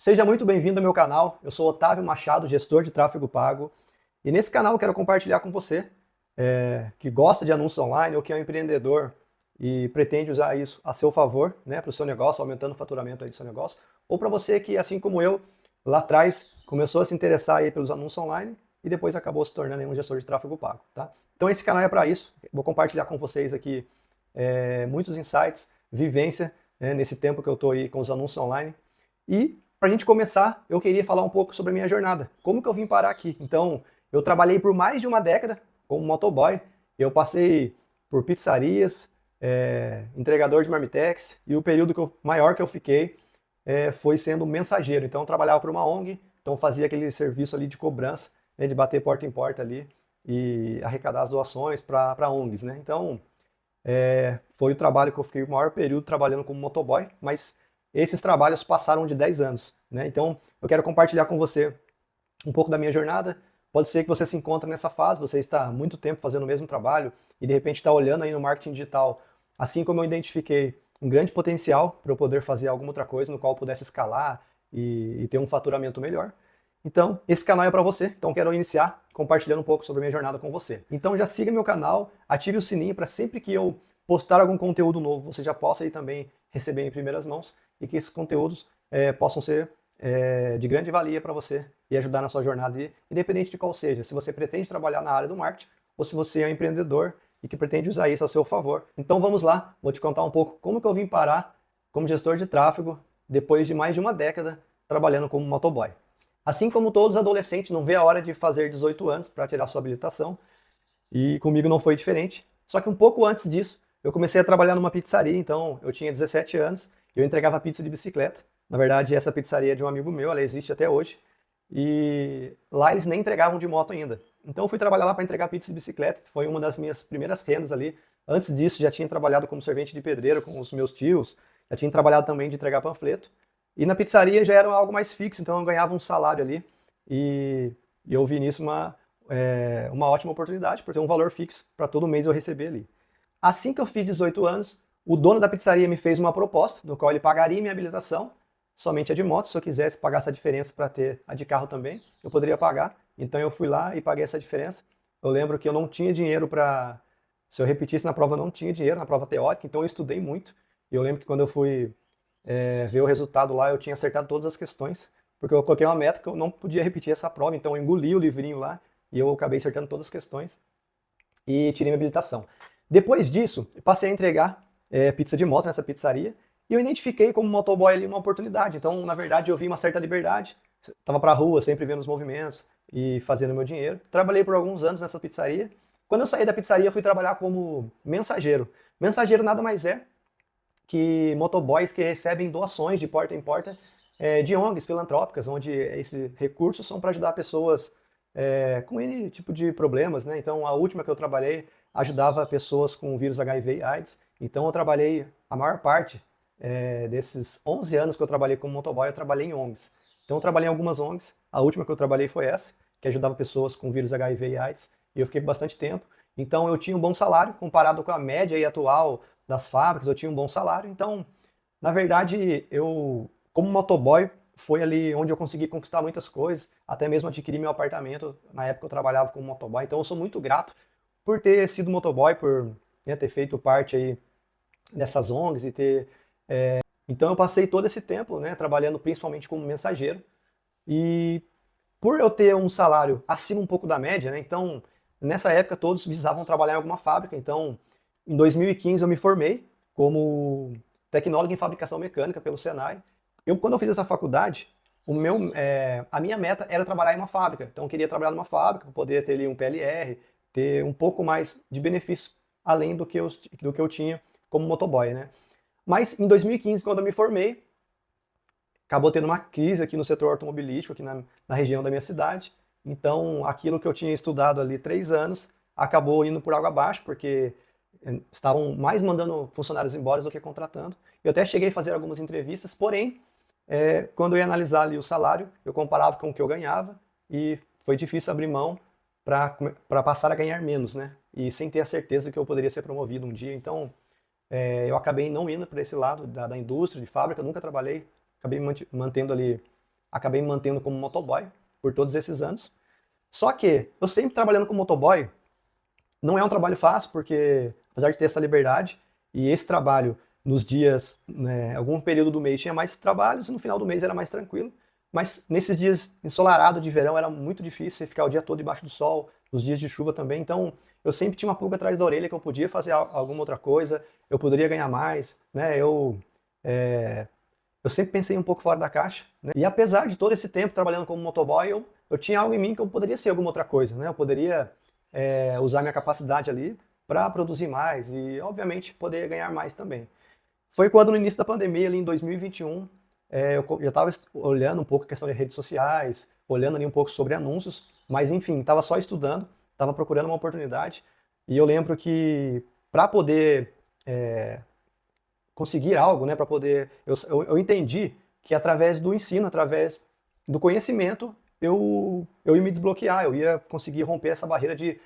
Seja muito bem-vindo ao meu canal. Eu sou Otávio Machado, gestor de tráfego pago. E nesse canal eu quero compartilhar com você que gosta de anúncios online ou que é um empreendedor e pretende usar isso a seu favor, né, para o seu negócio, aumentando o faturamento aí do seu negócio. Ou para você que, assim como eu, lá atrás começou a se interessar aí pelos anúncios online e depois acabou se tornando aí um gestor de tráfego pago, tá? Então esse canal é para isso. Vou compartilhar com vocês aqui muitos insights, vivência, né, nesse tempo que eu estou aí com os anúncios online. E para a gente começar, eu queria falar um pouco sobre a minha jornada. Como que eu vim parar aqui? Então, eu trabalhei por mais de uma década como motoboy. Eu passei por pizzarias, entregador de marmitex, e o período maior que eu fiquei foi sendo mensageiro. Então, eu trabalhava por uma ONG, então fazia aquele serviço ali de cobrança, né, de bater porta em porta ali e arrecadar as doações para ONGs, né? Então, foi o trabalho que eu fiquei o maior período trabalhando como motoboy, mas esses trabalhos passaram de 10 anos, né? Então, eu quero compartilhar com você um pouco da minha jornada. Pode ser que você se encontre nessa fase, você está há muito tempo fazendo o mesmo trabalho e de repente está olhando aí no marketing digital, assim como eu identifiquei um grande potencial para eu poder fazer alguma outra coisa no qual eu pudesse escalar e ter um faturamento melhor. Então, esse canal é para você. Então, quero iniciar compartilhando um pouco sobre a minha jornada com você. Então, já siga meu canal, ative o sininho para sempre que eu postar algum conteúdo novo, você já possa aí também receber em primeiras mãos e que esses conteúdos possam ser de grande valia para você e ajudar na sua jornada, independente de qual seja. Se você pretende trabalhar na área do marketing ou se você é um empreendedor e que pretende usar isso a seu favor. Então, vamos lá, vou te contar um pouco como que eu vim parar como gestor de tráfego depois de mais de uma década trabalhando como motoboy. Assim como todos os adolescentes, não vê a hora de fazer 18 anos para tirar sua habilitação, e comigo não foi diferente. Só que um pouco antes disso, eu comecei a trabalhar numa pizzaria, então eu tinha 17 anos, eu entregava pizza de bicicleta. Na verdade, essa pizzaria é de um amigo meu, ela existe até hoje, e lá eles nem entregavam de moto ainda. Então eu fui trabalhar lá para entregar pizza de bicicleta, foi uma das minhas primeiras rendas ali. Antes disso, já tinha trabalhado como servente de pedreiro com os meus tios, já tinha trabalhado também de entregar panfleto. E na pizzaria já era algo mais fixo, então eu ganhava um salário ali e eu vi nisso uma ótima oportunidade, por ter um valor fixo para todo mês eu receber ali. Assim que eu fiz 18 anos, o dono da pizzaria me fez uma proposta, no qual ele pagaria minha habilitação, somente a de moto. Se eu quisesse pagar essa diferença para ter a de carro também, eu poderia pagar. Então eu fui lá e paguei essa diferença. Eu lembro que eu não tinha dinheiro para... Se eu repetisse na prova, eu não tinha dinheiro na prova teórica, então eu estudei muito. E eu lembro que quando eu fui ver o resultado lá, eu tinha acertado todas as questões, porque eu coloquei uma meta que eu não podia repetir essa prova, então eu engoli o livrinho lá e eu acabei acertando todas as questões e tirei minha habilitação. Depois disso, passei a entregar pizza de moto nessa pizzaria e eu identifiquei como motoboy ali uma oportunidade. Então, na verdade, eu vi uma certa liberdade, estava para a rua, sempre vendo os movimentos e fazendo meu dinheiro. Trabalhei por alguns anos nessa pizzaria. Quando eu saí da pizzaria, eu fui trabalhar como mensageiro. Mensageiro nada mais é que motoboys que recebem doações de porta em porta de ONGs filantrópicas, onde esses recursos são para ajudar pessoas com N tipo de problemas, né? Então, a última que eu trabalhei ajudava pessoas com o vírus HIV e AIDS. Então, eu trabalhei, a maior parte desses 11 anos que eu trabalhei como motoboy, eu trabalhei em ONGs. Então, eu trabalhei em algumas ONGs. A última que eu trabalhei foi essa, que ajudava pessoas com vírus HIV e AIDS. E eu fiquei bastante tempo. Então, eu tinha um bom salário, comparado com a média aí atual das fábricas, eu tinha um bom salário. Então, na verdade, eu, como motoboy, foi ali onde eu consegui conquistar muitas coisas, até mesmo adquirir meu apartamento. Na época eu trabalhava como motoboy, então eu sou muito grato por ter sido motoboy, por ter feito parte aí dessas ONGs e ter... Então eu passei todo esse tempo, né, trabalhando principalmente como mensageiro e por eu ter um salário acima um pouco da média, né, então nessa época todos visavam trabalhar em alguma fábrica. Então em 2015 eu me formei como tecnólogo em fabricação mecânica pelo Senai. Quando eu fiz essa faculdade, a minha meta era trabalhar em uma fábrica. Então eu queria trabalhar numa fábrica para poder ter ali um PLR, ter um pouco mais de benefícios além do que eu tinha como motoboy, né? Mas em 2015, quando eu me formei, acabou tendo uma crise aqui no setor automobilístico, aqui na região da minha cidade. Então, aquilo que eu tinha estudado ali 3 anos, acabou indo por água abaixo, porque estavam mais mandando funcionários embora do que contratando. Eu até cheguei a fazer algumas entrevistas, porém, quando eu ia analisar ali o salário, eu comparava com o que eu ganhava e foi difícil abrir mão para passar a ganhar menos, né? E sem ter a certeza que eu poderia ser promovido um dia. Então, eu acabei não indo para esse lado da indústria, de fábrica, nunca trabalhei, acabei mantendo ali acabei me mantendo como motoboy por todos esses anos. Só que eu sempre trabalhando como motoboy, não é um trabalho fácil, porque apesar de ter essa liberdade, e esse trabalho nos dias, né, algum período do mês tinha mais trabalhos, e no final do mês era mais tranquilo. Mas nesses dias ensolarados de verão era muito difícil você ficar o dia todo debaixo do sol, nos dias de chuva também. Então eu sempre tinha uma pulga atrás da orelha que eu podia fazer alguma outra coisa, eu poderia ganhar mais, né? Eu sempre pensei um pouco fora da caixa, né? E apesar de todo esse tempo trabalhando como motoboy, eu tinha algo em mim que eu poderia ser alguma outra coisa, né? Eu poderia usar minha capacidade ali para produzir mais e, obviamente, poder ganhar mais também. Foi quando no início da pandemia, ali em 2021, eu já estava olhando um pouco a questão de redes sociais, olhando ali um pouco sobre anúncios, mas enfim, estava só estudando, estava procurando uma oportunidade, e eu lembro que para poder conseguir algo, né, para poder, eu entendi que através do ensino, através do conhecimento, eu ia me desbloquear, eu ia conseguir romper essa barreira de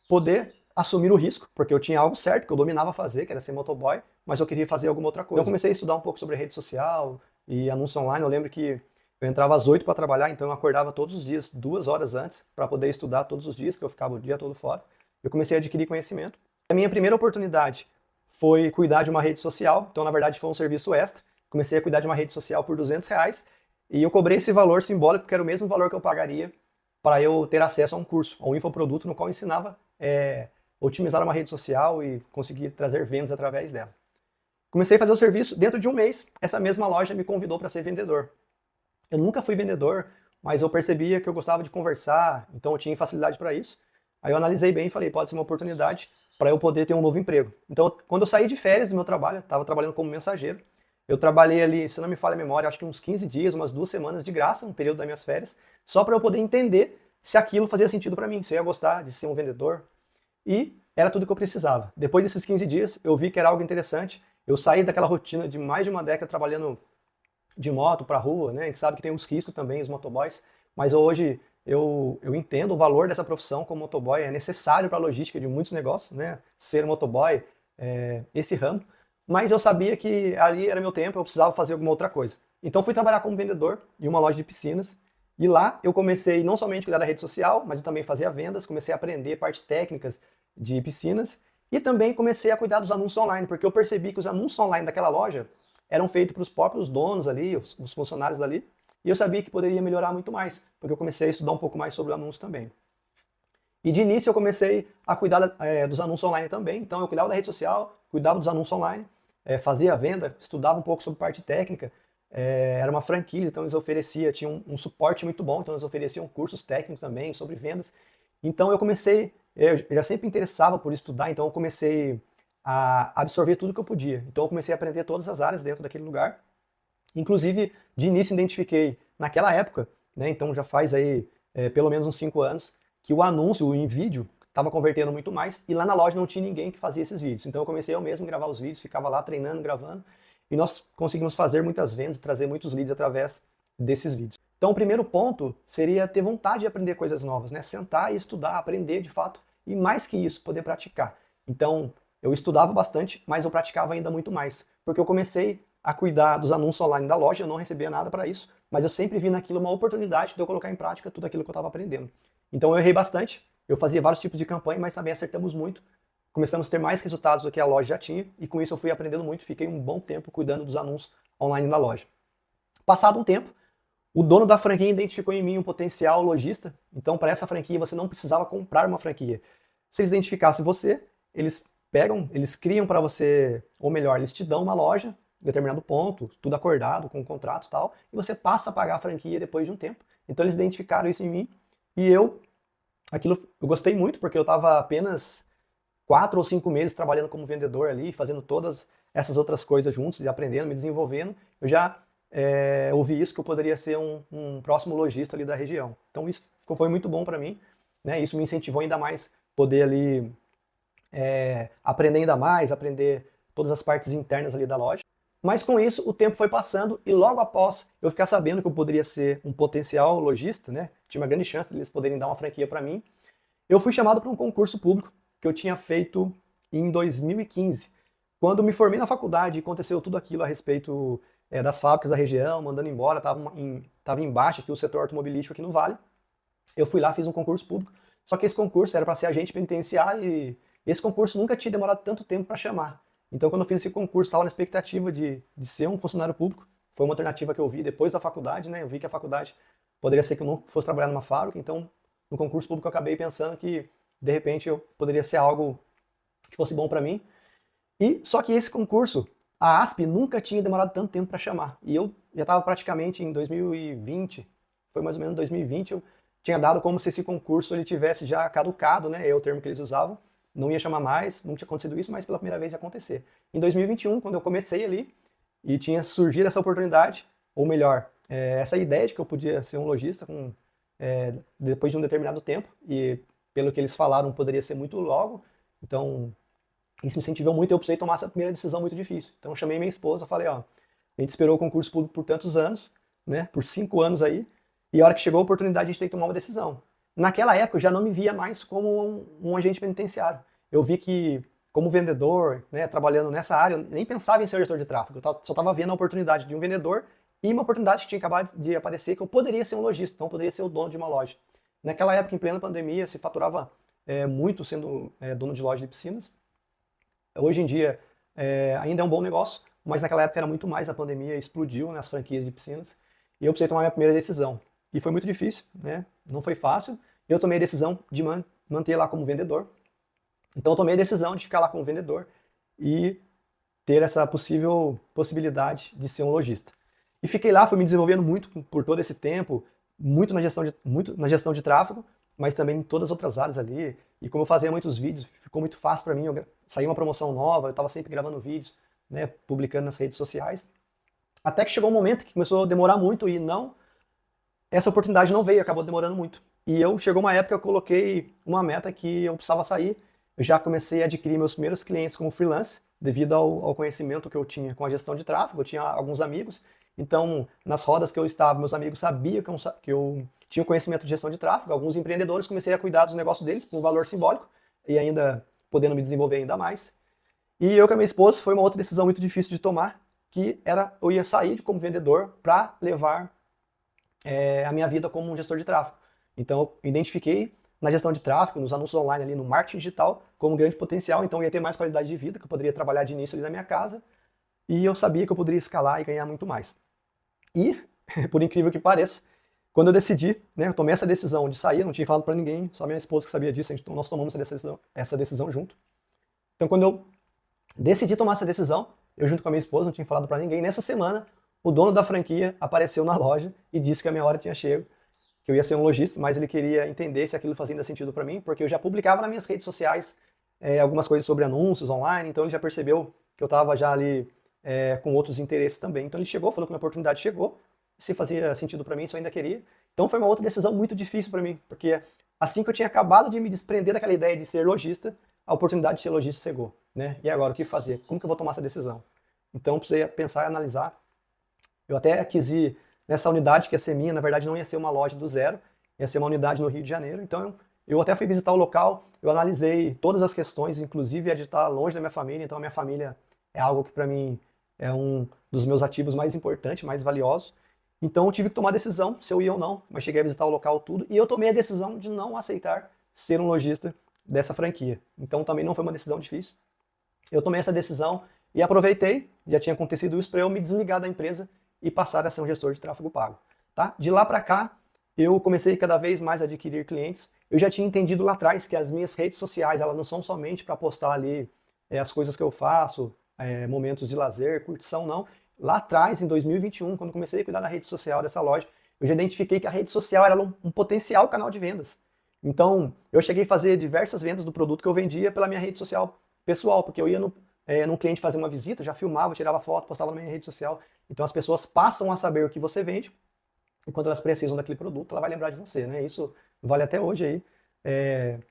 poder assumir o risco, porque eu tinha algo certo que eu dominava fazer, que era ser motoboy, mas eu queria fazer alguma outra coisa. Então eu comecei a estudar um pouco sobre rede social e anúncio online. Eu lembro que eu entrava às 8 para trabalhar, então eu acordava todos os dias, 2 horas antes, para poder estudar todos os dias, que eu ficava o dia todo fora. Eu comecei a adquirir conhecimento. A minha primeira oportunidade foi cuidar de uma rede social, então na verdade foi um serviço extra. Comecei a cuidar de uma rede social por R$ 200 e eu cobrei esse valor simbólico, que era o mesmo valor que eu pagaria para eu ter acesso a um curso, a um infoproduto no qual eu ensinava otimizar uma rede social e conseguir trazer vendas através dela. Comecei a fazer o serviço, dentro de um mês, essa mesma loja me convidou para ser vendedor. Eu nunca fui vendedor, mas eu percebia que eu gostava de conversar, então eu tinha facilidade para isso. Aí eu analisei bem e falei, pode ser uma oportunidade para eu poder ter um novo emprego. Então, quando eu saí de férias do meu trabalho, estava trabalhando como mensageiro, eu trabalhei ali, se não me falha a memória, acho que uns 15 dias, umas 2 semanas de graça, no período das minhas férias, só para eu poder entender se aquilo fazia sentido para mim, se eu ia gostar de ser um vendedor. E era tudo que eu precisava. Depois desses 15 dias, eu vi que era algo interessante. Eu saí daquela rotina de mais de uma década trabalhando de moto para rua, né? A gente sabe que tem os riscos também, os motoboys, mas hoje eu entendo o valor dessa profissão como motoboy, é necessário para a logística de muitos negócios, né? Ser motoboy, esse ramo, mas eu sabia que ali era meu tempo, eu precisava fazer alguma outra coisa. Então fui trabalhar como vendedor em uma loja de piscinas, e lá eu comecei não somente a cuidar da rede social, mas eu também fazia vendas, comecei a aprender parte técnicas de piscinas, e também comecei a cuidar dos anúncios online, porque eu percebi que os anúncios online daquela loja eram feitos para os próprios donos ali, os funcionários ali, e eu sabia que poderia melhorar muito mais, porque eu comecei a estudar um pouco mais sobre o anúncio também. E de início eu comecei a cuidar dos anúncios online também, então eu cuidava da rede social, cuidava dos anúncios online, fazia a venda, estudava um pouco sobre parte técnica, era uma franquia, então eles ofereciam, tinha um suporte muito bom, então eles ofereciam cursos técnicos também sobre vendas. Então eu já sempre me interessava por estudar, então eu comecei a absorver tudo que eu podia. Então eu comecei a aprender todas as áreas dentro daquele lugar. Inclusive, de início identifiquei, naquela época, né, então já faz aí pelo menos uns 5 anos, que o anúncio em vídeo estava convertendo muito mais, e lá na loja não tinha ninguém que fazia esses vídeos. Então eu comecei eu mesmo a gravar os vídeos, ficava lá treinando, gravando, e nós conseguimos fazer muitas vendas, trazer muitos leads através desses vídeos. Então o primeiro ponto seria ter vontade de aprender coisas novas, né? Sentar e estudar, aprender de fato, e mais que isso, poder praticar. Então eu estudava bastante, mas eu praticava ainda muito mais, porque eu comecei a cuidar dos anúncios online da loja, eu não recebia nada para isso, mas eu sempre vi naquilo uma oportunidade de eu colocar em prática tudo aquilo que eu estava aprendendo. Então eu errei bastante, eu fazia vários tipos de campanha, mas também acertamos muito. Começamos a ter mais resultados do que a loja já tinha, e com isso eu fui aprendendo muito, fiquei um bom tempo cuidando dos anúncios online da loja. Passado um tempo, o dono da franquia identificou em mim um potencial lojista, então para essa franquia você não precisava comprar uma franquia. Se eles identificassem você, eles criam para você, ou melhor, eles te dão uma loja, em determinado ponto, tudo acordado, com um contrato e tal, e você passa a pagar a franquia depois de um tempo. Então eles identificaram isso em mim, e eu gostei muito, porque eu estava apenas 4 ou 5 meses trabalhando como vendedor ali, fazendo todas essas outras coisas juntos, e aprendendo, me desenvolvendo. Eu já ouvi isso, que eu poderia ser um próximo lojista ali da região. Então isso foi muito bom para mim, né? Isso me incentivou ainda mais poder ali aprender ainda mais, aprender todas as partes internas ali da loja. Mas com isso o tempo foi passando, e logo após eu ficar sabendo que eu poderia ser um potencial lojista, né? Tinha uma grande chance de eles poderem dar uma franquia para mim, eu fui chamado para um concurso público que eu tinha feito em 2015. Quando me formei na faculdade e aconteceu tudo aquilo a respeito das fábricas da região, mandando embora, tava em baixa aqui o setor automobilístico aqui no Vale. Eu fui lá, fiz um concurso público, só que esse concurso era para ser agente penitenciário e esse concurso nunca tinha demorado tanto tempo para chamar. Então, quando eu fiz esse concurso, estava na expectativa de ser um funcionário público. Foi uma alternativa que eu vi depois da faculdade, né? Eu vi que a faculdade poderia ser que eu não fosse trabalhar numa fábrica, então no concurso público eu acabei pensando que, de repente, eu poderia ser algo que fosse bom para mim. E só que esse concurso, a ASP nunca tinha demorado tanto tempo para chamar. E eu já estava praticamente em 2020, foi mais ou menos 2020, eu tinha dado como se esse concurso ele tivesse já caducado, né? É o termo que eles usavam. Não ia chamar mais, não tinha acontecido isso, mas pela primeira vez ia acontecer. Em 2021, quando eu comecei ali, e tinha surgido essa oportunidade, ou melhor, essa ideia de que eu podia ser um lojista depois de um determinado tempo, e pelo que eles falaram, poderia ser muito logo, então isso me incentivou muito, eu precisei tomar essa primeira decisão muito difícil. Então eu chamei minha esposa, falei, ó, a gente esperou o concurso público por tantos anos, né, por 5 anos aí, e a hora que chegou a oportunidade a gente tem que tomar uma decisão. Naquela época eu já não me via mais como um agente penitenciário. Eu vi que, como vendedor, né, trabalhando nessa área, eu nem pensava em ser gestor de tráfego. Eu só estava vendo a oportunidade de um vendedor e uma oportunidade que tinha acabado de aparecer que eu poderia ser um lojista, então eu poderia ser o dono de uma loja. Naquela época, em plena pandemia, se faturava muito sendo dono de loja de piscinas. Hoje em dia ainda é um bom negócio, mas naquela época era muito mais, a pandemia explodiu nas franquias de piscinas e eu precisei tomar a minha primeira decisão. E foi muito difícil, né? Não foi fácil. Eu tomei a decisão de manter lá como vendedor. Então eu tomei a decisão de ficar lá como vendedor e ter essa possibilidade de ser um lojista. E fiquei lá, fui me desenvolvendo muito por todo esse tempo, muito na gestão de tráfego, mas também em todas as outras áreas ali. E como eu fazia muitos vídeos, ficou muito fácil para mim. Saiu uma promoção nova, eu estava sempre gravando vídeos, né, publicando nas redes sociais. Até que chegou um momento que começou a demorar muito e essa oportunidade não veio, acabou demorando muito. E chegou uma época que eu coloquei uma meta que eu precisava sair. Eu já comecei a adquirir meus primeiros clientes como freelance, devido ao conhecimento que eu tinha com a gestão de tráfego. Eu tinha alguns amigos, então nas rodas que eu estava, meus amigos sabiam que eu tinha conhecimento de gestão de tráfego. Alguns empreendedores, comecei a cuidar dos negócios deles por um valor simbólico e ainda podendo me desenvolver ainda mais. E eu com a minha esposa, foi uma outra decisão muito difícil de tomar, que era eu ia sair como vendedor para levar a minha vida como um gestor de tráfego. Então eu identifiquei na gestão de tráfego, nos anúncios online ali, no marketing digital, como um grande potencial, então eu ia ter mais qualidade de vida, que eu poderia trabalhar de início ali na minha casa, e eu sabia que eu poderia escalar e ganhar muito mais. E, por incrível que pareça, quando eu decidi, né, eu tomei essa decisão de sair, não tinha falado para ninguém, só minha esposa que sabia disso, nós tomamos essa decisão junto. Então quando eu decidi tomar essa decisão, eu junto com a minha esposa, não tinha falado para ninguém, nessa semana, o dono da franquia apareceu na loja e disse que a minha hora tinha chego, que eu ia ser um lojista, mas ele queria entender se aquilo fazia sentido para mim, porque eu já publicava nas minhas redes sociais algumas coisas sobre anúncios online, então ele já percebeu que eu estava já ali com outros interesses também. Então ele chegou, falou que a minha oportunidade chegou, se fazia sentido para mim, se eu ainda queria. Então foi uma outra decisão muito difícil para mim, porque assim que eu tinha acabado de me desprender daquela ideia de ser lojista, a oportunidade de ser lojista chegou, né? E agora, o que fazer? Como que eu vou tomar essa decisão? Então eu precisei pensar e analisar. Eu até quis ir nessa unidade que ia ser minha, na verdade não ia ser uma loja do zero, ia ser uma unidade no Rio de Janeiro. Então eu até fui visitar o local, eu analisei todas as questões, inclusive a de estar longe da minha família. Então a minha família é algo que para mim é um dos meus ativos mais importantes, mais valiosos. Então eu tive que tomar a decisão se eu ia ou não, mas cheguei a visitar o local tudo e eu tomei a decisão de não aceitar ser um lojista dessa franquia. Então também não foi uma decisão difícil. Eu tomei essa decisão e aproveitei, já tinha acontecido isso, para eu me desligar da empresa e passar a ser um gestor de tráfego pago. Tá? De lá para cá, eu comecei cada vez mais a adquirir clientes. Eu já tinha entendido lá atrás que as minhas redes sociais, elas não são somente para postar ali as coisas que eu faço, momentos de lazer, curtição, não. Lá atrás, em 2021, quando comecei a cuidar da rede social dessa loja, eu já identifiquei que a rede social era um potencial canal de vendas. Então, eu cheguei a fazer diversas vendas do produto que eu vendia pela minha rede social pessoal, porque eu ia num cliente fazer uma visita, já filmava, tirava foto, postava na minha rede social. Então as pessoas passam a saber o que você vende, e quando elas precisam daquele produto, ela vai lembrar de você, né? Isso vale até hoje aí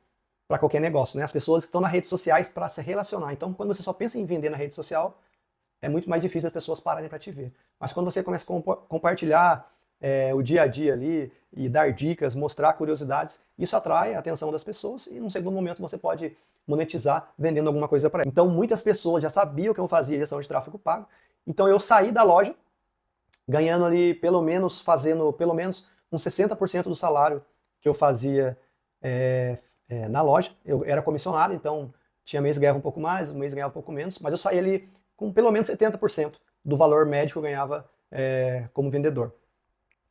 para qualquer negócio, né? As pessoas estão nas redes sociais para se relacionar. Então, quando você só pensa em vender na rede social, é muito mais difícil as pessoas pararem para te ver. Mas quando você começa a compartilhar o dia a dia ali e dar dicas, mostrar curiosidades, isso atrai a atenção das pessoas e num segundo momento você pode monetizar vendendo alguma coisa para elas. Então muitas pessoas já sabiam que eu fazia gestão de tráfego pago, então eu saí da loja ganhando ali pelo menos, fazendo pelo menos uns 60% do salário que eu fazia na loja. Eu era comissionário, então tinha mês que ganhava um pouco mais, um mês que ganhava um pouco menos, mas eu saía ali com pelo menos 70% do valor médio que eu ganhava como vendedor.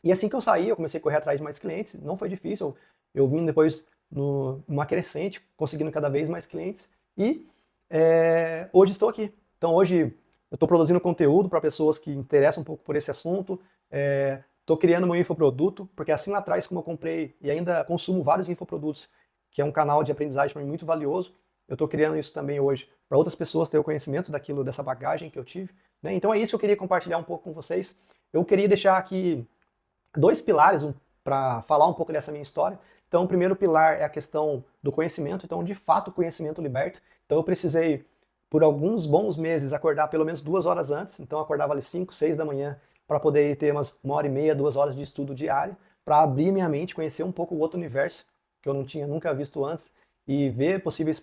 E assim que eu saí, eu comecei a correr atrás de mais clientes, não foi difícil, eu vim depois numa crescente, conseguindo cada vez mais clientes, e hoje estou aqui. Então hoje eu estou produzindo conteúdo para pessoas que interessam um pouco por esse assunto, estou criando meu infoproduto, porque assim lá atrás, como eu comprei e ainda consumo vários infoprodutos, que é um canal de aprendizagem para mim muito valioso, eu estou criando isso também hoje para outras pessoas terem o conhecimento daquilo, dessa bagagem que eu tive. Né? Então é isso que eu queria compartilhar um pouco com vocês. Eu queria deixar aqui dois pilares para falar um pouco dessa minha história. Então, o primeiro pilar é a questão do conhecimento. Então, de fato, o conhecimento liberta. Então, eu precisei, por alguns bons meses, acordar pelo menos 2 horas antes. Então, eu acordava ali 5, 6 da manhã para poder ter umas 1h30, 2 horas de estudo diário, para abrir minha mente, conhecer um pouco o outro universo que eu não tinha nunca visto antes e ver possíveis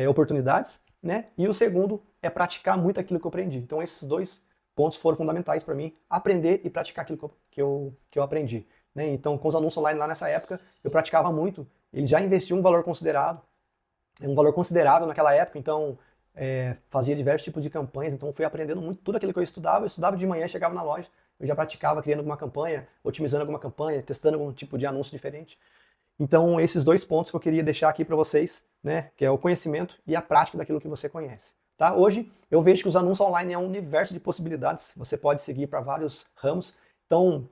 oportunidades. Né? E o segundo é praticar muito aquilo que eu aprendi. Então, esses dois pontos foram fundamentais para mim, aprender e praticar aquilo que eu aprendi. Né? Então, com os anúncios online lá nessa época, eu praticava muito. Ele já investiu um valor considerável naquela época, então fazia diversos tipos de campanhas, então fui aprendendo muito tudo aquilo que eu estudava de manhã, chegava na loja, eu já praticava criando alguma campanha, otimizando alguma campanha, testando algum tipo de anúncio diferente. Então, esses dois pontos que eu queria deixar aqui para vocês, né, que é o conhecimento e a prática daquilo que você conhece. Tá? Hoje, eu vejo que os anúncios online é um universo de possibilidades, você pode seguir para vários ramos. Então,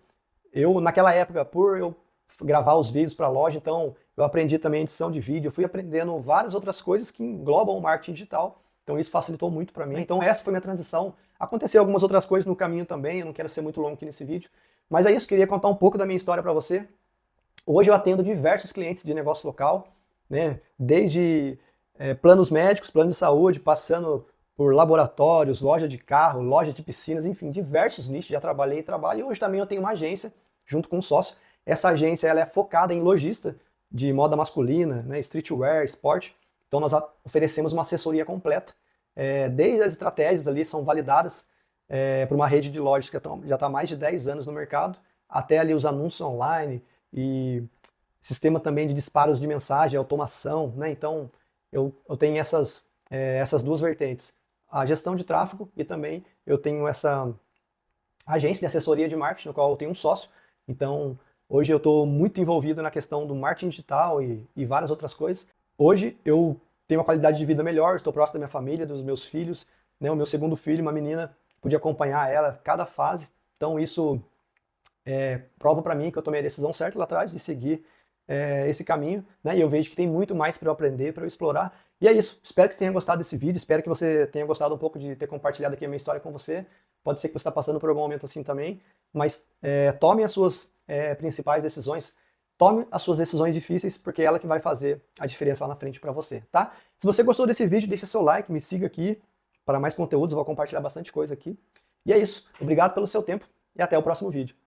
eu, naquela época, por eu gravar os vídeos para a loja, então, eu aprendi também edição de vídeo, eu fui aprendendo várias outras coisas que englobam o marketing digital, então isso facilitou muito para mim. Então, essa foi minha transição. Aconteceu algumas outras coisas no caminho também, eu não quero ser muito longo aqui nesse vídeo, mas é isso, queria contar um pouco da minha história para você. Hoje eu atendo diversos clientes de negócio local, né, desde planos médicos, planos de saúde, passando por laboratórios, loja de carro, loja de piscinas, enfim, diversos nichos, já trabalhei e trabalho, e hoje também eu tenho uma agência, junto com um sócio. Essa agência ela é focada em lojista de moda masculina, né, streetwear, esporte, então nós oferecemos uma assessoria completa, desde as estratégias ali são validadas por uma rede de lojas que já está há mais de 10 anos no mercado, até ali os anúncios online, e sistema também de disparos de mensagem, automação, né? Então eu tenho essas duas vertentes, a gestão de tráfego e também eu tenho essa agência de assessoria de marketing, no qual eu tenho um sócio. Então hoje eu estou muito envolvido na questão do marketing digital e várias outras coisas. Hoje eu tenho uma qualidade de vida melhor, estou próximo da minha família, dos meus filhos, né? O meu segundo filho, uma menina, pude acompanhar ela cada fase, então isso prova para mim que eu tomei a decisão certa lá atrás de seguir esse caminho, né? E eu vejo que tem muito mais para eu aprender, para eu explorar. E é isso. Espero que você tenha gostado desse vídeo. Espero que você tenha gostado um pouco de ter compartilhado aqui a minha história com você. Pode ser que você está passando por algum momento assim também, mas tome as suas principais decisões. Tome as suas decisões difíceis, porque é ela que vai fazer a diferença lá na frente para você, tá? Se você gostou desse vídeo, deixa seu like, me siga aqui para mais conteúdos. Eu vou compartilhar bastante coisa aqui. E é isso. Obrigado pelo seu tempo e até o próximo vídeo.